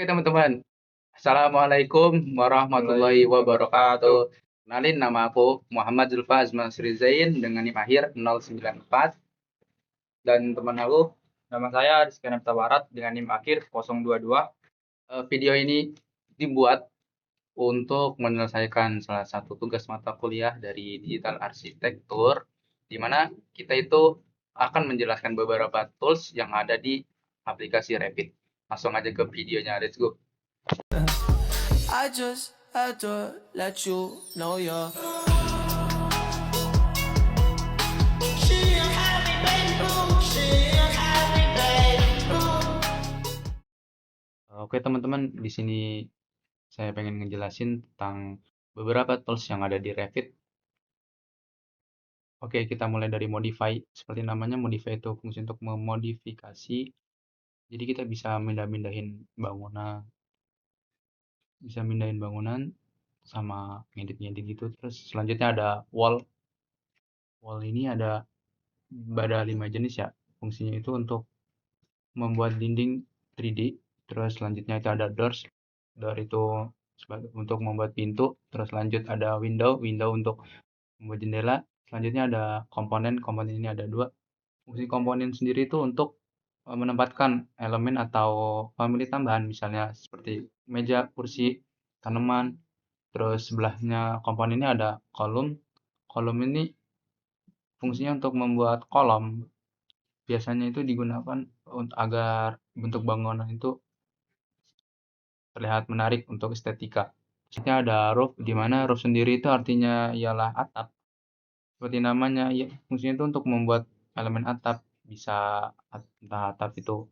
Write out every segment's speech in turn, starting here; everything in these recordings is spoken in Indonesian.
Oke teman-teman, Assalamualaikum warahmatullahi wabarakatuh. Kenalin, nama aku Muhammad Zulfa Azman Srizain dengan NIM akhir 094, dan teman aku. Nama saya Rizky Nafta Barat dengan NIM akhir 022. Video ini dibuat untuk menyelesaikan salah satu tugas mata kuliah dari digital arsitektur, di mana kita itu akan menjelaskan beberapa tools yang ada di aplikasi Revit. Langsung aja ke videonya, let's go. I just had to let you know you're. Oke teman-teman, di sini saya pengen ngejelasin tentang beberapa tools yang ada di Revit. Oke, kita mulai dari modify. Seperti namanya, modify itu fungsi untuk memodifikasi. Jadi kita bisa mindahin bangunan sama ngedit-ngedit gitu. Terus selanjutnya ada wall. Wall ini ada 5 jenis ya. Fungsinya itu untuk membuat dinding 3D. Terus selanjutnya itu ada doors. Door itu untuk membuat pintu. Terus lanjut ada window. Window untuk membuat jendela. Selanjutnya ada komponen. Komponen ini ada 2. Fungsi komponen sendiri itu untuk menempatkan elemen atau famili tambahan, misalnya seperti meja, kursi, tanaman. Terus sebelahnya komponen ini ada kolom. Kolom ini fungsinya untuk membuat kolom. Biasanya itu digunakan agar bentuk bangunan itu terlihat menarik untuk estetika. Selanjutnya ada roof, di mana roof sendiri itu artinya ialah atap. Seperti namanya, ya, fungsinya itu untuk membuat elemen atap, bisa entah atap itu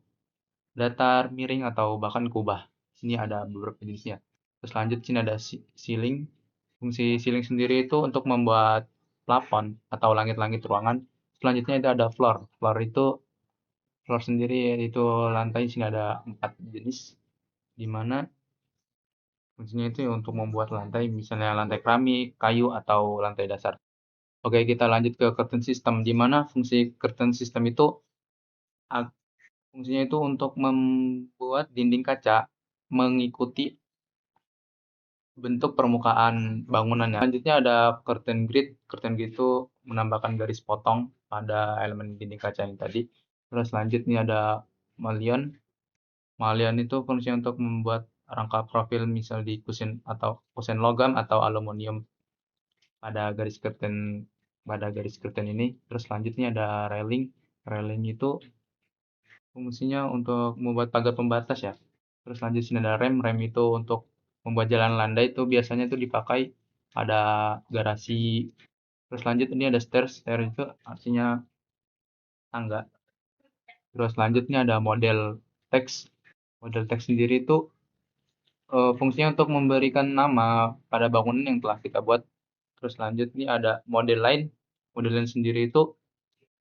datar, miring, atau bahkan kubah. Sini ada beberapa jenisnya. Terus lanjut, sini ada ceiling. Fungsi ceiling sendiri itu untuk membuat plafon atau langit-langit ruangan. Selanjutnya itu ada floor. Floor sendiri yaitu lantai. Sini ada 4 jenis, di mana fungsinya itu untuk membuat lantai, misalnya lantai keramik, kayu, atau lantai dasar. Oke, kita lanjut ke curtain system, di mana fungsi curtain system itu fungsinya itu untuk membuat dinding kaca mengikuti bentuk permukaan bangunannya. Selanjutnya ada curtain grid. Curtain grid itu menambahkan garis potong pada elemen dinding kaca yang tadi. Terus selanjutnya ada mullion. Mullion itu fungsinya untuk membuat rangka profil, misal di kusen logam atau aluminium pada garis curtain ini. Terus selanjutnya ada railing. Railing itu fungsinya untuk membuat pagar pembatas ya. Terus selanjutnya ada rem. Rem itu untuk membuat jalan landai, itu biasanya itu dipakai pada garasi. Terus lanjut, ini ada stairs. Stairs itu artinya tangga. Terus selanjutnya ada model teks. Model teks sendiri itu fungsinya untuk memberikan nama pada bangunan yang telah kita buat. Terus lanjut, ini ada model line. Model line sendiri itu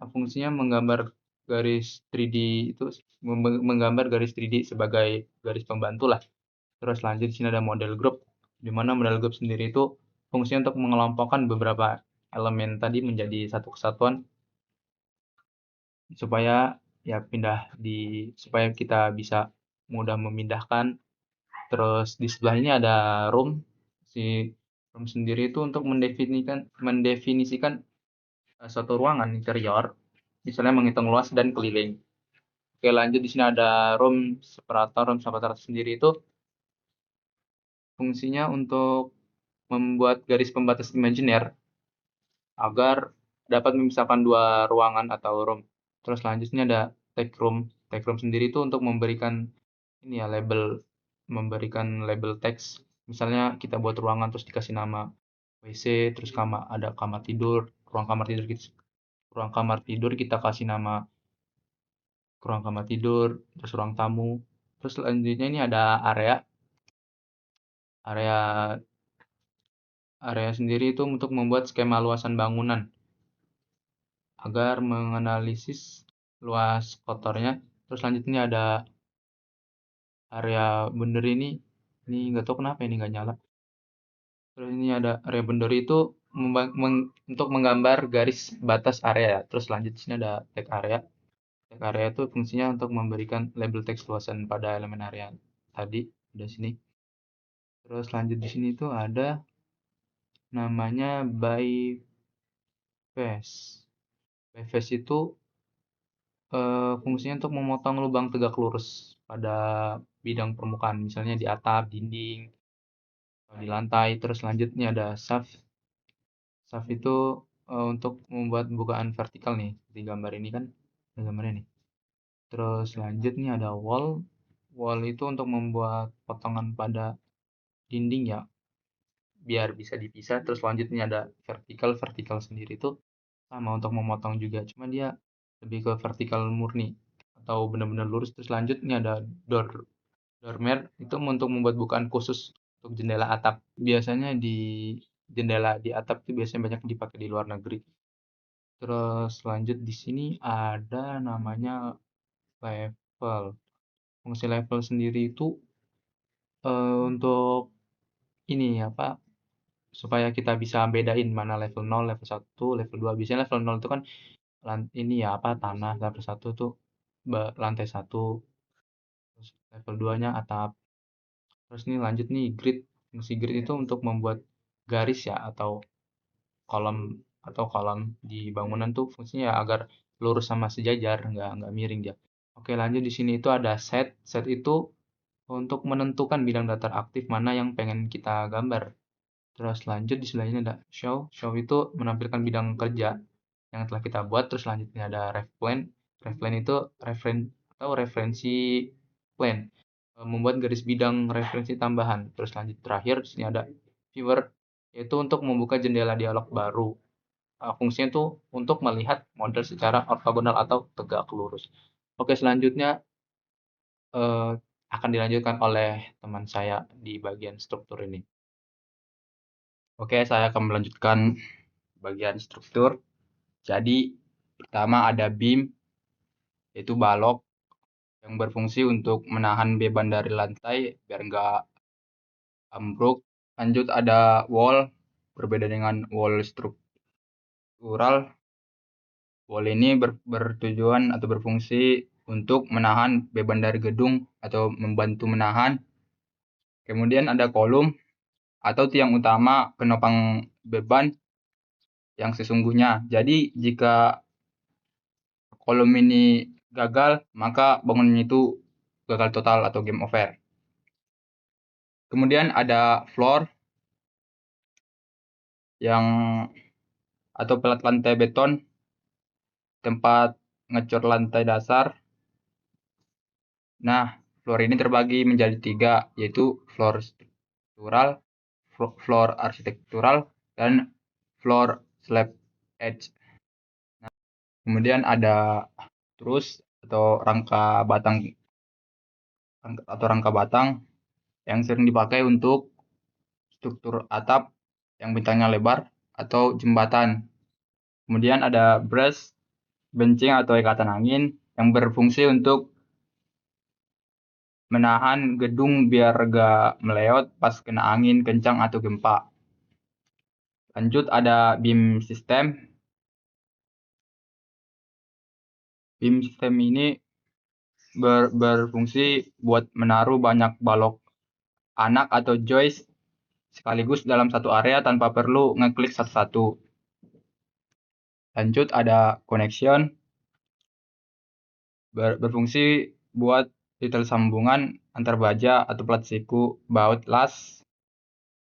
fungsinya menggambar garis 3D, itu menggambar garis 3D sebagai garis pembantu lah. Terus lanjut, di sini ada model group, di mana model group sendiri itu fungsinya untuk mengelompokkan beberapa elemen tadi menjadi satu kesatuan, supaya supaya kita bisa mudah memindahkan. Terus di sebelah ini ada room. Si room sendiri itu untuk mendefinisikan suatu ruangan interior, misalnya menghitung luas dan keliling. Oke, lanjut, di sini ada room separator. Room separator sendiri itu fungsinya untuk membuat garis pembatas imajiner agar dapat memisahkan 2 ruangan atau room. Terus selanjutnya ada tag room. Tag room sendiri itu untuk memberikan label teks. Misalnya kita buat ruangan terus dikasih nama WC, terus ada kamar tidur, ruang kamar tidur kita kasih nama ruang kamar tidur, terus ruang tamu. Terus selanjutnya ini ada area. Area area sendiri itu untuk membuat skema luasan bangunan agar menganalisis luas kotornya. Terus selanjutnya ada area boundary. Ini nggak tahu kenapa ini nggak nyala. Terus ini ada area boundary itu untuk menggambar garis batas area. Terus lanjut, sini ada tag area. Tag area itu fungsinya untuk memberikan label teks luasan pada elemen area tadi udah sini. Terus lanjut di sini tuh ada namanya bypass. Bypass itu fungsinya untuk memotong lubang tegak lurus pada bidang permukaan, misalnya di atap, dinding, atau di lantai. Terus lanjutnya ada shaft. Shaft itu untuk membuat bukaan vertikal nih, di gambar ini kan, ada gambarnya nih. Terus lanjutnya ada wall. Wall itu untuk membuat potongan pada dinding ya, biar bisa dipisah. Terus lanjutnya ada vertikal. Vertikal sendiri itu sama untuk memotong juga, cuma dia lebih ke vertikal murni atau benar-benar lurus. Terus lanjutnya ada doormat, itu untuk membuat bukaan khusus untuk jendela atap. Biasanya di jendela di atap itu biasanya banyak dipakai di luar negeri. Terus lanjut di sini ada namanya level. Fungsi level sendiri itu untuk ini apa, supaya kita bisa bedain mana level 0, level 1, level 2. Biasanya level 0 itu kan ini ya apa, tanah. Level 1 tuh lantai 1. Terus level 2-nya atap. Terus nih lanjut nih grid. Fungsi grid itu untuk membuat garis ya, atau kolom di bangunan tuh fungsinya ya agar lurus sama sejajar, nggak miring dia. Oke, lanjut di sini itu ada set. Set itu untuk menentukan bidang datar aktif mana yang pengen kita gambar. Terus lanjut di sebelahnya ada show. Show itu menampilkan bidang kerja yang telah kita buat. Terus lanjutnya ada ref plan. Ref plan itu referensi plan, membuat garis bidang referensi tambahan. Terus lanjut terakhir di sini ada viewer, yaitu untuk membuka jendela dialog baru. Fungsinya tuh untuk melihat model secara ortogonal atau tegak lurus. Oke, selanjutnya akan dilanjutkan oleh teman saya di bagian struktur ini. Oke, saya akan melanjutkan bagian struktur. Jadi pertama ada beam, yaitu balok yang berfungsi untuk menahan beban dari lantai biar nggak ambruk. Lanjut ada wall, berbeda dengan wall struktural. Wall ini bertujuan atau berfungsi untuk menahan beban dari gedung atau membantu menahan. Kemudian ada kolom atau tiang utama penopang beban yang sesungguhnya. Jadi jika kolom ini gagal, maka bangunan itu gagal total atau game over. Kemudian ada floor yang atau pelat lantai beton, tempat ngecor lantai dasar. Nah, floor ini terbagi menjadi 3, yaitu floor struktural, floor arsitektural, dan floor slab edge. Nah, kemudian ada truss atau rangka batang yang sering dipakai untuk struktur atap yang bentangnya lebar atau jembatan. Kemudian ada brace, bencing atau ikatan angin yang berfungsi untuk menahan gedung biar gak meleot pas kena angin kencang atau gempa. Lanjut ada beam system. Beam system ini berfungsi buat menaruh banyak balok anak atau joist sekaligus dalam satu area tanpa perlu ngeklik satu-satu. Lanjut ada connection, berfungsi buat detail sambungan antar baja atau plat siku, baut, las,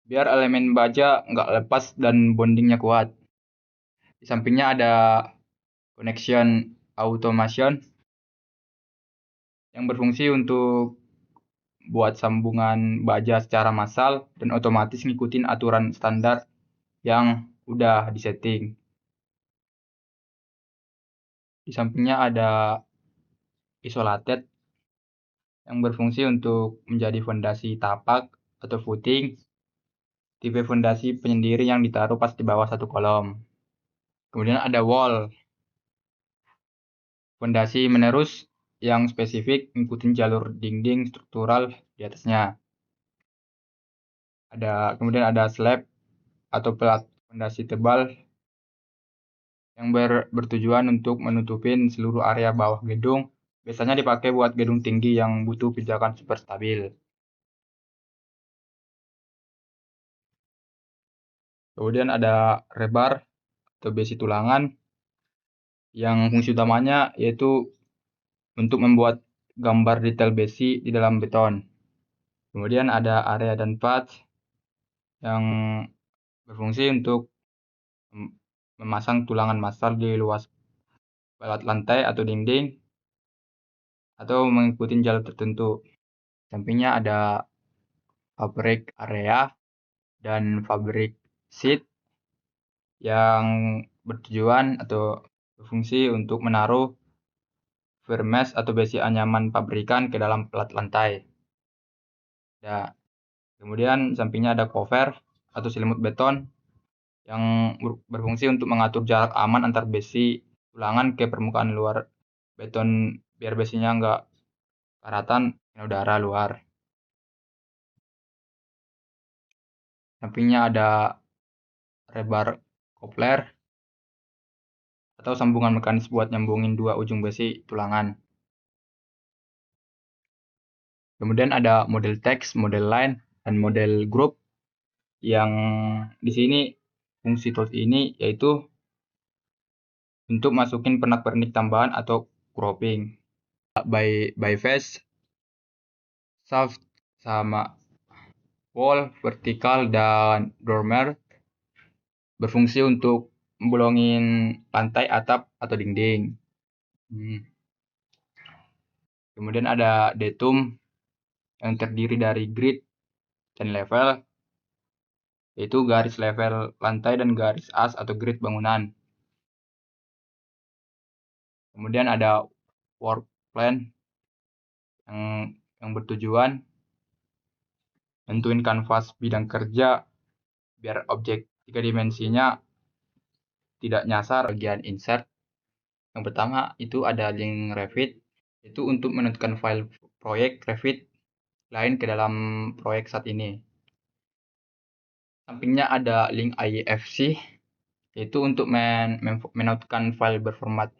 biar elemen baja nggak lepas dan bondingnya kuat. Di sampingnya ada connection automation yang berfungsi untuk buat sambungan baja secara massal dan otomatis ngikutin aturan standar yang udah disetting. Di sampingnya ada isolated yang berfungsi untuk menjadi fondasi tapak atau footing, tipe fondasi penyendiri yang ditaruh pas di bawah satu kolom. Kemudian ada wall, fondasi menerus yang spesifik ngikutin jalur dinding struktural di atasnya. Kemudian ada slab atau pelat fondasi tebal yang bertujuan untuk menutupin seluruh area bawah gedung. Biasanya dipakai buat gedung tinggi yang butuh pijakan super stabil. Kemudian ada rebar atau besi tulangan yang fungsi utamanya yaitu untuk membuat gambar detail besi di dalam beton. Kemudian ada area dan path yang berfungsi untuk memasang tulangan massal di luas balat lantai atau dinding atau mengikuti jalur tertentu. Sampingnya ada fabrik area dan fabrik sheet yang bertujuan atau berfungsi untuk menaruh vermes atau besi anyaman pabrikan ke dalam plat lantai. Ya, kemudian sampingnya ada cover atau selimut beton yang berfungsi untuk mengatur jarak aman antar besi tulangan ke permukaan luar beton biar besinya nggak karatan udara luar. Sampingnya ada rebar kopler atau sambungan mekanis buat nyambungin dua ujung besi tulangan. Kemudian ada model teks, model line, dan model group yang di sini fungsi tools ini yaitu untuk masukin pernak-pernik tambahan atau cropping by face, shaft, sama wall, vertikal, dan dormer berfungsi untuk membolongin lantai, atap, atau dinding. Kemudian ada datum yang terdiri dari grid dan level, yaitu garis level lantai dan garis as atau grid bangunan. Kemudian ada work plan yang bertujuan nentuin kanvas bidang kerja biar objek 3 dimensinya tidak nyasar. Bagian insert yang pertama itu ada link Revit, itu untuk menentukan file proyek Revit lain ke dalam proyek saat ini. Sampingnya ada link IFC, yaitu untuk menentukan file berformat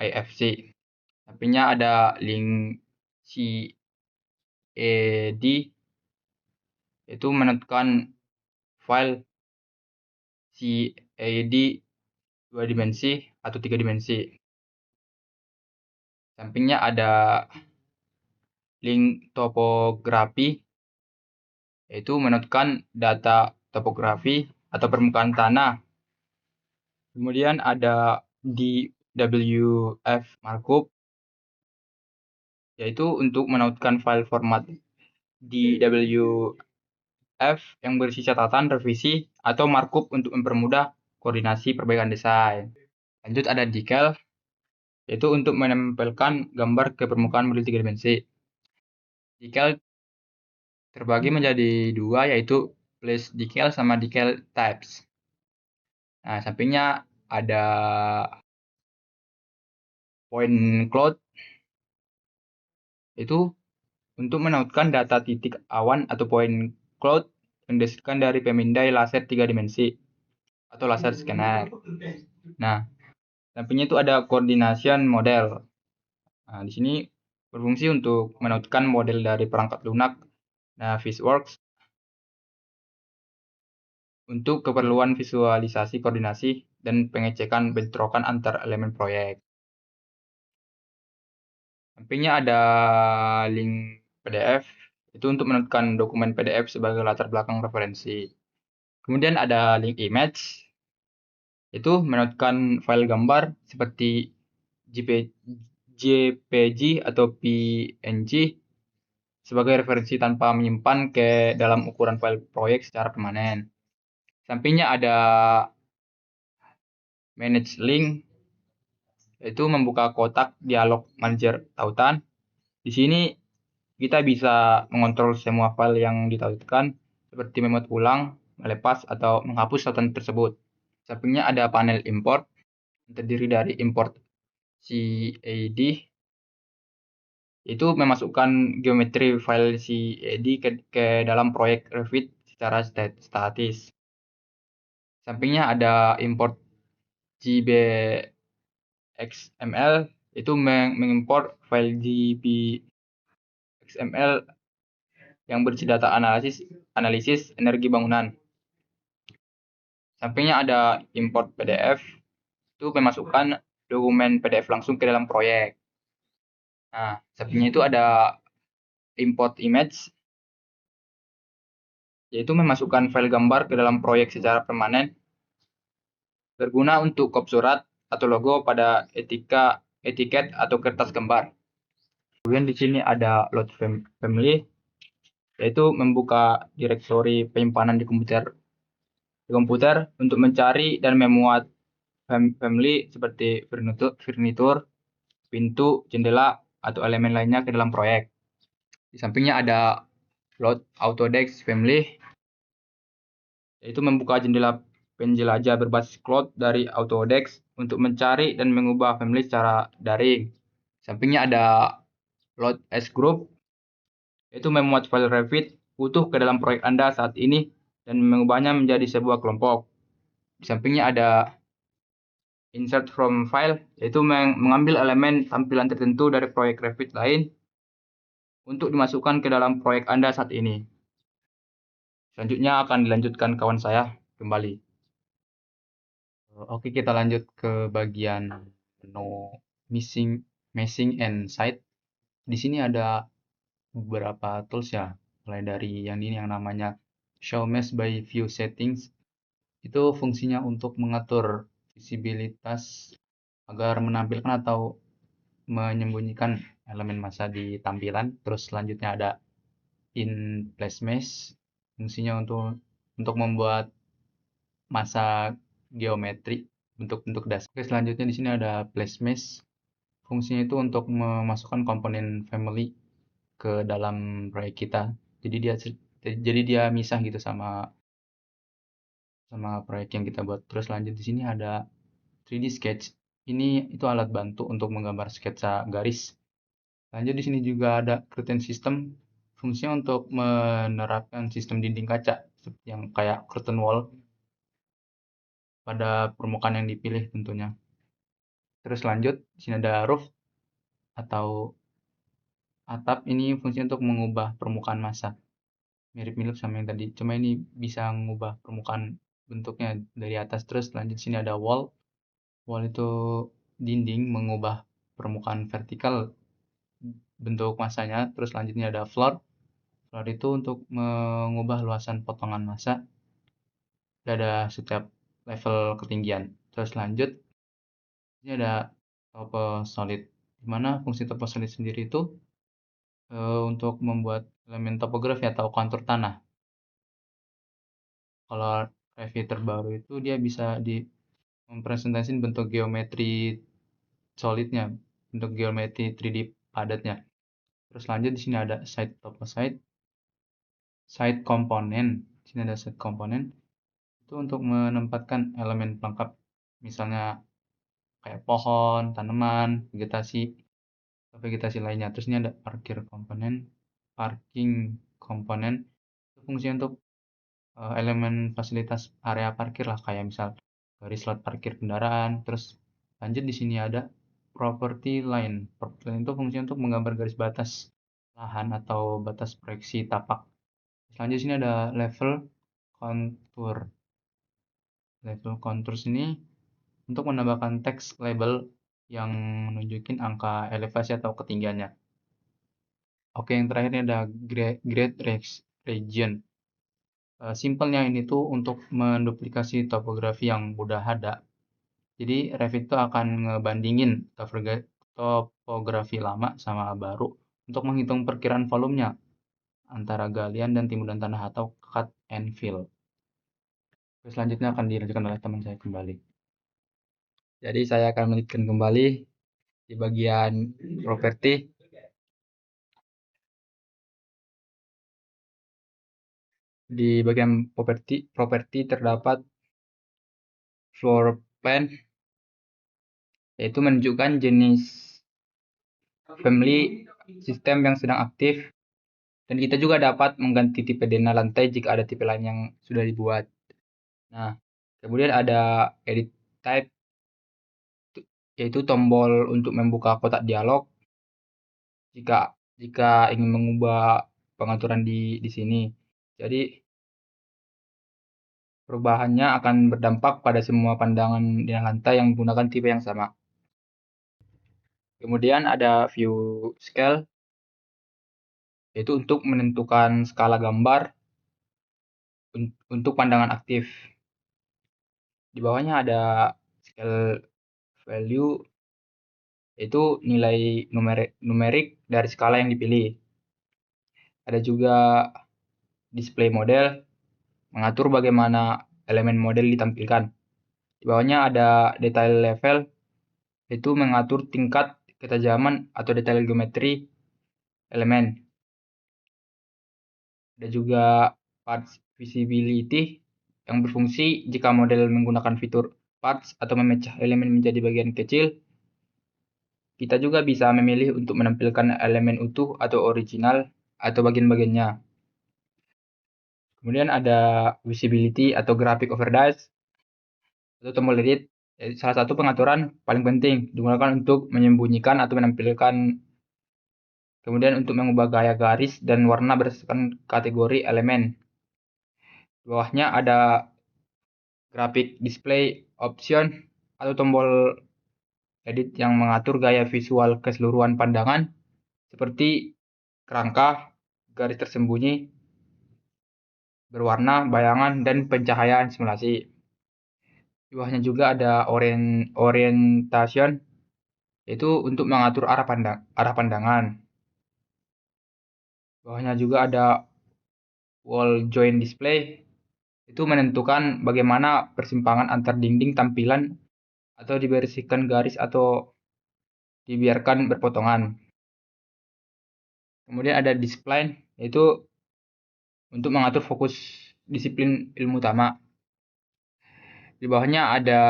IFC. Sampingnya ada link CAD, yaitu menentukan file CAD 2 dimensi atau 3 dimensi. Sampingnya ada link topografi, yaitu menentukan data topografi atau permukaan tanah. Kemudian ada DWF markup, yaitu untuk menentukan file format DWF yang berisi catatan, revisi, atau markup untuk mempermudah koordinasi perbaikan desain. Lanjut ada decal, yaitu untuk menempelkan gambar ke permukaan model 3 dimensi. Decal terbagi menjadi dua, yaitu place decal sama decal types. Nah, sampingnya ada point cloud, itu untuk menentukan data titik awan atau point cloud yang dihasilkan dari pemindai laser 3 dimensi atau laser scanner. Nah, sampingnya itu ada coordination model. Nah, di sini berfungsi untuk menentukan model dari perangkat lunak Navisworks untuk keperluan visualisasi koordinasi dan pengecekan bentrokan antar elemen proyek. Sampingnya ada link PDF, itu untuk menentukan dokumen PDF sebagai latar belakang referensi. Kemudian ada link image, itu menentukan file gambar seperti JPG atau PNG sebagai referensi tanpa menyimpan ke dalam ukuran file proyek secara permanen. Sampingnya ada manage link, yaitu membuka kotak dialog manager tautan. Di sini kita bisa mengontrol semua file yang ditautkan seperti memot ulang, melepas, atau menghapus tautan tersebut. Sampingnya ada panel import yang terdiri dari import CAD, itu memasukkan geometri file CAD ke dalam proyek Revit secara statis. Sampingnya ada import JBXML, itu mengimport file JBXML yang berisi data analisis energi bangunan. Sampingnya ada import PDF, itu memasukkan dokumen PDF langsung ke dalam proyek. Nah, sampingnya itu ada import image, yaitu memasukkan file gambar ke dalam proyek secara permanen, berguna untuk kop surat atau logo pada etiket atau kertas gambar. Kemudian di sini ada load family, yaitu membuka direktori penyimpanan di komputer untuk mencari dan memuat family seperti furnitur, pintu, jendela, atau elemen lainnya ke dalam proyek. Di sampingnya ada load Autodesk family, yaitu membuka jendela penjelajah berbasis cloud dari Autodesk untuk mencari dan mengubah family secara daring. Di sampingnya ada load S group, yaitu memuat file Revit utuh ke dalam proyek Anda saat ini dan mengubahnya menjadi sebuah kelompok. Di sampingnya ada insert from file, yaitu mengambil elemen tampilan tertentu dari proyek Revit lain untuk dimasukkan ke dalam proyek Anda saat ini. Selanjutnya akan dilanjutkan kawan saya kembali. Oke, kita lanjut ke bagian menu meshing and site. Di sini ada beberapa tools ya, mulai dari yang ini yang namanya show mesh by view settings. Itu fungsinya untuk mengatur visibilitas agar menampilkan atau menyembunyikan elemen massa di tampilan. Terus selanjutnya ada in place mesh, fungsinya untuk membuat massa geometri bentuk-bentuk dasar. Oke, selanjutnya di sini ada place mesh, fungsinya itu untuk memasukkan komponen family ke dalam proyek kita. Jadi dia misah gitu sama proyek yang kita buat. Terus lanjut di sini ada 3D sketch. Ini itu alat bantu untuk menggambar sketsa garis. Lanjut di sini juga ada curtain system, fungsinya untuk menerapkan sistem dinding kaca seperti yang kayak curtain wall pada permukaan yang dipilih tentunya. Terus lanjut di sini ada roof atau atap, ini fungsinya untuk mengubah permukaan massa. Mirip-mirip sama yang tadi, cuma ini bisa mengubah permukaan bentuknya dari atas. Terus lanjut sini ada wall. Wall itu dinding, mengubah permukaan vertikal bentuk massanya. Terus lanjutnya ada floor. Floor itu untuk mengubah luasan potongan massa pada setiap level ketinggian. Terus lanjut ini ada topo solid, dimana fungsi topo solid sendiri itu untuk membuat elemen topografi atau kontur tanah. Kalau Revit terbaru itu dia bisa mempresentasikan bentuk geometri solidnya, bentuk geometri 3D padatnya. Terus lanjut di sini ada side component. Di sini ada side component. Itu untuk menempatkan elemen pelengkap, misalnya kayak pohon, tanaman, vegetasi lainnya. Terus ini ada parking component. Itu fungsinya untuk elemen fasilitas area parkir lah, kayak misal garis slot parkir kendaraan. Terus lanjut di sini ada property line. Property line itu fungsinya untuk menggambar garis batas lahan atau batas proyeksi tapak. Selanjutnya sini ada level contour. Level contour ini untuk menambahkan teks label yang menunjukin angka elevasi atau ketinggiannya. Oke, yang terakhir ini ada grade region. Simpelnya ini tuh untuk menduplikasi topografi yang udah ada. Jadi Revit itu akan ngebandingin topografi lama sama baru untuk menghitung perkiraan volumenya antara galian dan timbunan tanah atau cut and fill. Selanjutnya akan dilanjutkan oleh teman saya kembali. Jadi saya akan melanjutkan kembali di bagian properti. Di bagian properti terdapat floor plan, yaitu menunjukkan jenis family sistem yang sedang aktif, dan kita juga dapat mengganti tipe denah lantai jika ada tipe lain yang sudah dibuat. Nah, kemudian ada edit type, yaitu tombol untuk membuka kotak dialog jika ingin mengubah pengaturan di sini. Jadi Perubahannya akan berdampak pada semua pandangan di lantai yang menggunakan tipe yang sama. Kemudian ada view scale, yaitu untuk menentukan skala gambar untuk pandangan aktif. Di bawahnya ada scale value, yaitu nilai numerik dari skala yang dipilih. Ada juga display model, mengatur bagaimana elemen model ditampilkan. Di bawahnya ada detail level, yaitu mengatur tingkat ketajaman atau detail geometri elemen. Ada juga parts visibility yang berfungsi jika model menggunakan fitur parts atau memecah elemen menjadi bagian kecil. Kita juga bisa memilih untuk menampilkan elemen utuh atau original atau bagian-bagiannya. Kemudian ada visibility atau graphic override atau tombol edit. Salah satu pengaturan paling penting digunakan untuk menyembunyikan atau menampilkan, kemudian untuk mengubah gaya garis dan warna berdasarkan kategori elemen. Di bawahnya ada graphic display option atau tombol edit yang mengatur gaya visual keseluruhan pandangan seperti kerangka, garis tersembunyi, berwarna, bayangan, dan pencahayaan simulasi. Di bawahnya juga ada orientation, yaitu untuk mengatur arah pandangan. Di bawahnya juga ada wall joint display, itu menentukan bagaimana persimpangan antar dinding tampilan atau dibersihkan garis atau dibiarkan berpotongan. Kemudian ada display, yaitu untuk mengatur fokus disiplin ilmu utama. Di bawahnya ada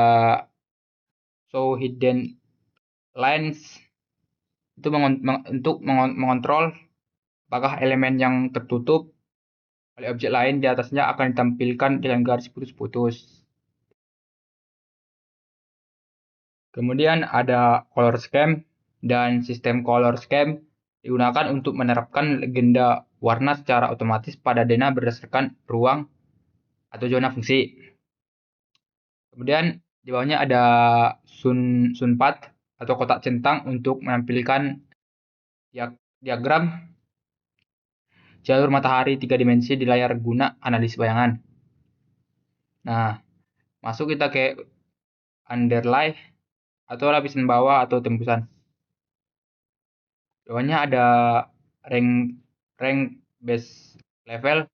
show hidden lines, itu untuk mengontrol apakah elemen yang tertutup oleh objek lain di atasnya akan ditampilkan dengan garis putus-putus. Kemudian ada color scheme, dan sistem color scheme digunakan untuk menerapkan legenda warna secara otomatis pada dena berdasarkan ruang atau zona fungsi. Kemudian di bawahnya ada sunpath atau kotak centang untuk menampilkan diagram jalur matahari 3 dimensi di layar guna analisis bayangan. Nah, masuk kita ke underlay atau lapisan bawah atau tembusan. Di bawahnya ada rank base level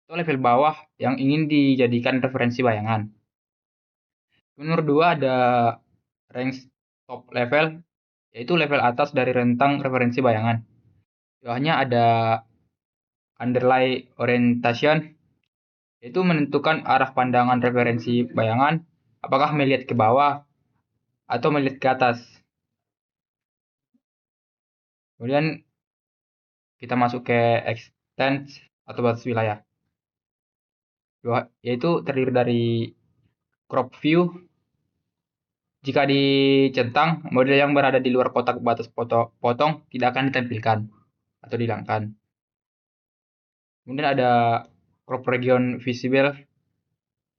atau level bawah yang ingin dijadikan referensi bayangan. Nomor 2 ada rank top level, yaitu level atas dari rentang referensi bayangan. Di bawahnya ada underlay orientation, yaitu menentukan arah pandangan referensi bayangan, apakah melihat ke bawah atau melihat ke atas. Kemudian kita masuk ke extend atau batas wilayah, yaitu terdiri dari crop view. Jika dicentang, model yang berada di luar kotak batas potong tidak akan ditampilkan atau dihilangkan. Kemudian ada crop region visible,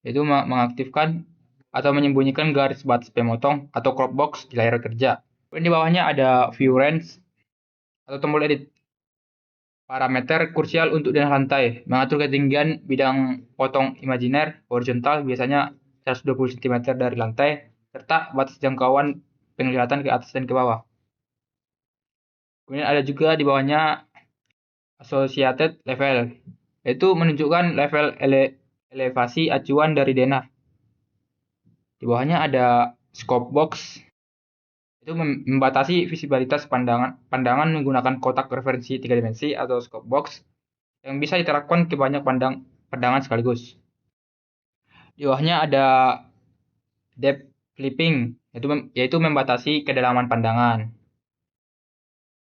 yaitu mengaktifkan atau menyembunyikan garis batas pemotong atau crop box di layar kerja. Kemudian di bawahnya ada view range atau tombol edit. Parameter krusial untuk denah lantai, mengatur ketinggian bidang potong imajiner horizontal biasanya 120 cm dari lantai, serta batas jangkauan penglihatan ke atas dan ke bawah. Kemudian ada juga di bawahnya associated level, yaitu menunjukkan level elevasi acuan dari denah. Di bawahnya ada scope box, itu membatasi visibilitas pandangan menggunakan kotak referensi 3 dimensi atau scope box yang bisa diterapkan ke banyak pandangan sekaligus. Di bawahnya ada depth flipping, yaitu membatasi kedalaman pandangan.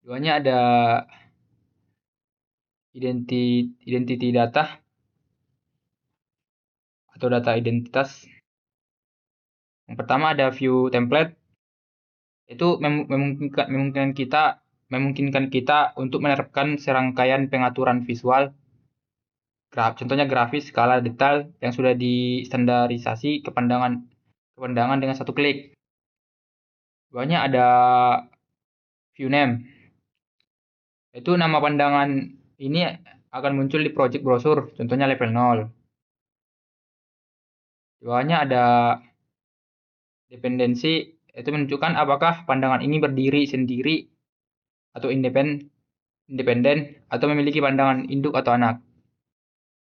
Di bawahnya ada identity data atau data identitas. Yang pertama ada view template, itu memungkinkan kita untuk menerapkan serangkaian pengaturan visual contohnya grafis, skala, detail yang sudah distandarisasi ke pandangan dengan satu klik. Bawahnya ada view name. Itu nama pandangan ini akan muncul di project browser, contohnya level 0. Di bawahnya ada dependensi, itu menunjukkan apakah pandangan ini berdiri sendiri atau independen atau memiliki pandangan induk atau anak.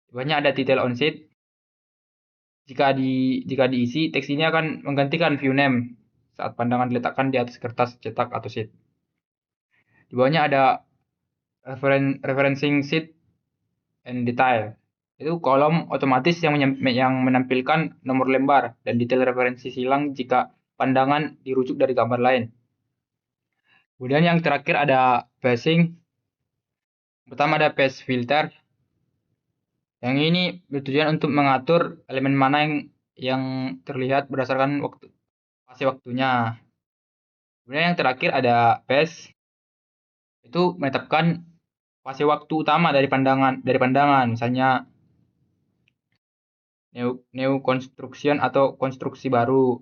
Di bawahnya ada title on sheet. Jika diisi, teks ini akan menggantikan view name saat pandangan diletakkan di atas kertas cetak atau sheet. Di bawahnya ada referencing sheet and detail. Itu kolom otomatis yang menampilkan nomor lembar dan detail referensi silang jika pandangan dirujuk dari gambar lain. Kemudian yang terakhir ada phasing. Pertama ada phase filter. Yang ini bertujuan untuk mengatur elemen mana yang terlihat berdasarkan fase waktunya. Kemudian yang terakhir ada phase. Itu menetapkan fase waktu utama dari pandangan, misalnya new construction atau konstruksi baru.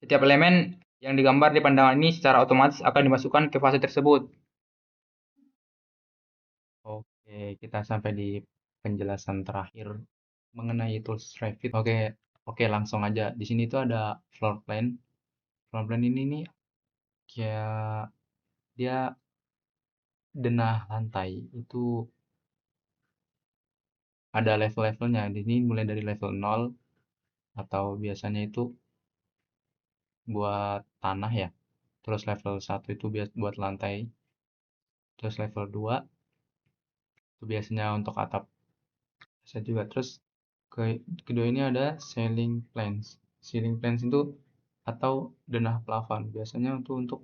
Setiap elemen yang digambar di pandangan ini secara otomatis akan dimasukkan ke fase tersebut. Oke, kita sampai di penjelasan terakhir mengenai tools Revit. Oke, langsung aja. Di sini tuh ada floor plan. Floor plan ini nih kayak dia denah lantai itu ada level-levelnya. Di sini mulai dari level 0 atau biasanya itu buat tanah ya. Terus level 1 itu buat lantai. Terus level 2 itu biasanya untuk atap. Bisa juga. Terus kedua ini ada ceiling plans. Ceiling plans itu atau denah plafon. Biasanya untuk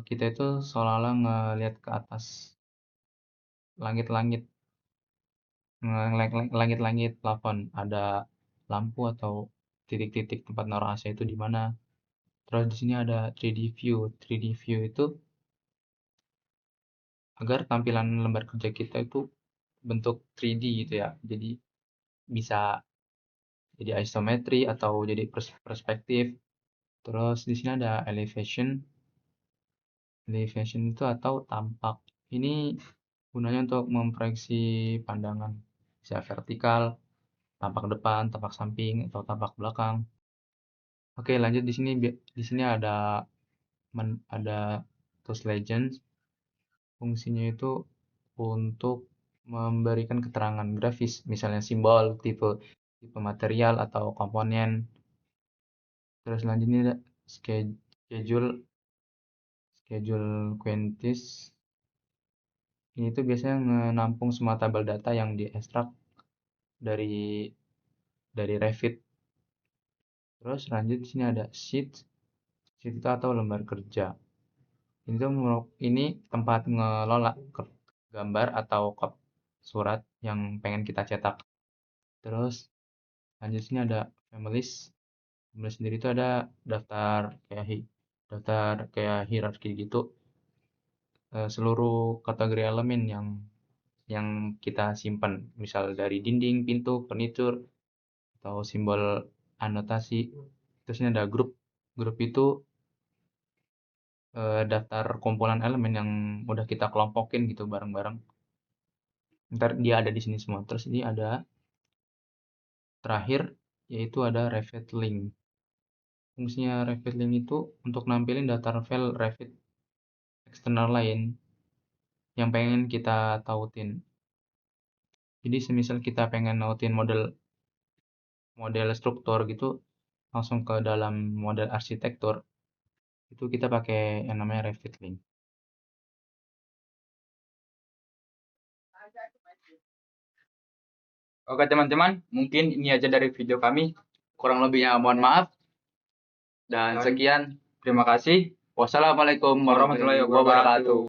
kita itu seolah-olah ngelihat ke atas langit-langit langit-langit plafon, ada lampu atau titik-titik tempat naruh AC itu di mana. Terus di sini ada 3D view. 3D view itu agar tampilan lembar kerja kita itu bentuk 3D gitu ya. Jadi bisa jadi isometri atau jadi perspektif. Terus di sini ada elevation. Elevation itu atau tampak. Ini gunanya untuk memproyeksi pandangan, bisa vertikal, tampak depan, tampak samping, atau tampak belakang. Oke, lanjut di sini ada tools legends. Fungsinya itu untuk memberikan keterangan grafis, misalnya simbol, tipe material atau komponen. Terus selanjutnya ada schedule quantis. Ini tuh biasanya menampung semua tabel data yang diekstrak dari Revit. Terus lanjut di sini ada sheet itu atau lembar kerja. Ini tempat ngelola gambar atau surat yang pengen kita cetak. Terus lanjut sini ada families. Families sendiri itu ada daftar kayak hierarki gitu. Seluruh kategori elemen yang kita simpan, misal dari dinding, pintu, furniture, atau simbol anotasi. Terus ini ada grup. Grup itu daftar kumpulan elemen yang udah kita kelompokin gitu bareng-bareng. Ntar dia ada di sini semua. Terus ini ada terakhir yaitu ada Revit link. Fungsinya Revit link itu untuk nampilin daftar file Revit eksternal lain yang pengen kita tautin. Jadi semisal kita pengen nautin model struktur gitu langsung ke dalam model arsitektur, itu kita pakai yang namanya Revit link. Oke teman-teman, mungkin ini aja dari video kami. Kurang lebihnya mohon maaf. Dan sekian, terima kasih. Wassalamualaikum warahmatullahi wabarakatuh.